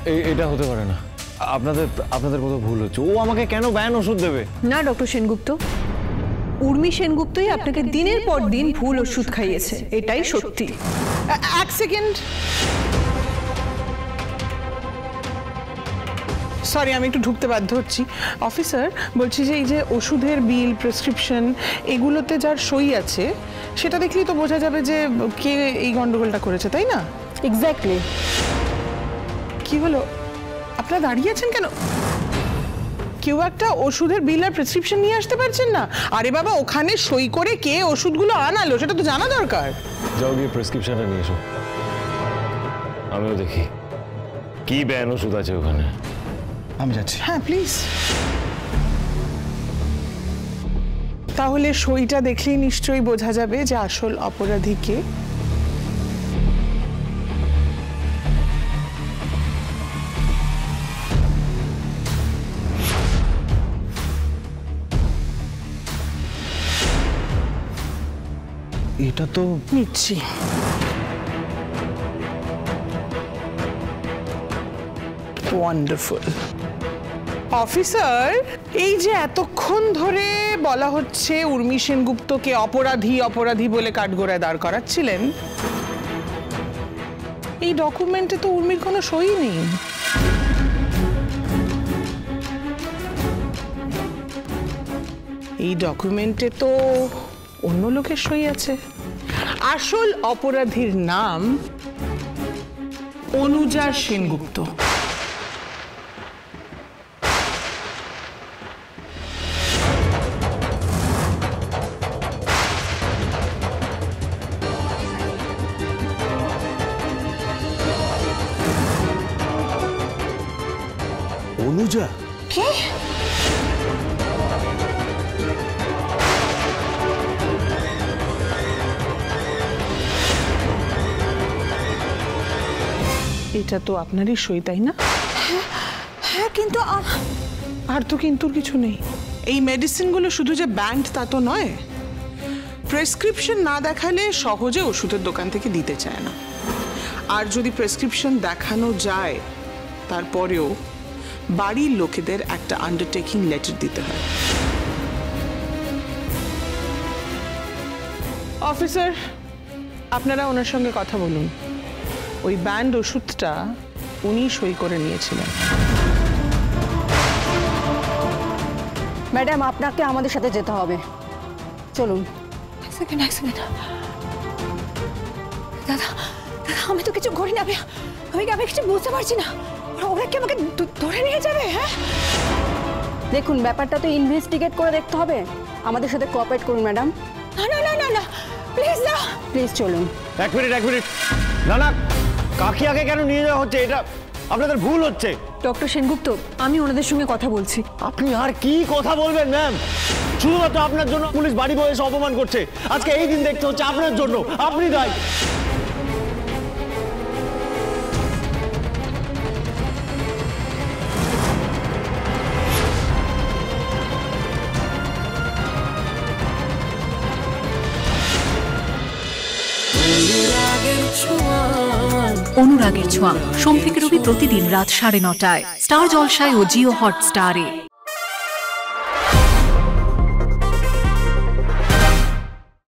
এটা হতে পারে না, আপনাদের কোথাও ভুল হচ্ছে। ও আমাকে কেন ব্যান ওষুধ দেবে? না ডক্টর সেনগুপ্ত, উর্মি সেনগুপ্তই আপনাকে দিনের পর দিন ভুল ওষুধ খাইয়েছে, এটাই সত্যি। এক সেকেন্ড, সরি আমি একটু ঢুকতে বাধ্য হচ্ছি। অফিসার, বলছি যে এই যে ওষুধের বিল, প্রেসক্রিপশন, এগুলোতে যার সই আছে সেটা দেখলেই তো বোঝা যাবে যে কে এই গন্ডগোলটা করেছে, তাই না? এক্স্যাক্টলি। কি হলো, আপনারা দাঁড়িয়ে আছেন কেন? কেউ একটা ওষুধের বিল আর প্রেসক্রিপশন নিয়ে আসতে পারছেন না? আরে বাবা, ওখানে সই করে কে ওষুধগুলো আনালো সেটা তো জানা দরকার। যাও গিয়ে প্রেসক্রিপশনটা নিয়ে এসো, আমিও দেখি কি ব্যান ওষুধ আছে ওখানে। আমি যাচ্ছি। হ্যাঁ প্লিজ। তাহলে সইটা দেখলেই নিশ্চয়ই বোঝা যাবে যে আসল অপরাধী কে। এটা তো নিচ্ছি। ওয়ান্ডারফুল। অফিসার, এই যে এতক্ষণ ধরে বলা হচ্ছে উর্মি সেনগুপ্তকে অপরাধী অপরাধী বলে কাঠগড়ায় দাঁড় করাচ্ছিলেন, এই ডকুমেন্টে তো উর্মির কোনো সই নেই। এই ডকুমেন্টে তো অন্য লোকের সই আছে। আসল অপরাধীর নাম অনুজা সেনগুপ্ত। অনুজা? কি? এটা তো আপনারই সই, তাই না? হ্যাঁ, কিন্তু আর তো কিন্তুর কিছু নেই। এই মেডিসিনগুলো শুধু যে ব্যান্ড তা তো নয়, প্রেসক্রিপশন না দেখালে সহজে ওষুধের দোকান থেকে দিতে চায় না। আর যদি প্রেসক্রিপশন দেখানো যায় তারপরেও বাড়ির লোকেদের একটা আন্ডারটেকিং লেটার দিতে হয়। অফিসার, আপনারা ওনার সঙ্গে কথা বলুন। ওই ব্যান্ড ওষুধটা উনি সই করে নিয়েছিলেন। ম্যাডাম, আপনাকে আমাদের সাথে যেতে হবে, চলুন। এক সেকেন্ড। দাদা, আমি তো কিছু করি না, আমি কিছু বুঝতে পারছি না। ওরা কি আমাকে ধরে নিয়ে যাবে? হ্যাঁ দেখুন, ব্যাপারটা তো ইনভেস্টিগেট করে দেখতে হবে। আমাদের সাথে কোঅপারেট করুন ম্যাডাম। না প্লিজ না। প্লিজ চলুন। এক মিনিট। না, কাকিয়াকে কেন নিয়ে যাওয়া হচ্ছে? এটা আপনাদের ভুল হচ্ছে। ডক্টর সেনগুপ্ত, আমি ওনাদের সঙ্গে কথা বলছি। আপনি আর কি কথা বলবেন ম্যাম? শুধুমাত্র আপনার জন্য পুলিশ বাড়ি বয়ে এসে অপমান করছে। আজকে এই দিন দেখতে হচ্ছে আপনার জন্য, আপনি দায়ী। অনুরাগের ছোঁয়া, সোম থেকে রবি প্রতিদিন রাত 9:30টায় স্টার জলসায় ও জিও হটস্টারে।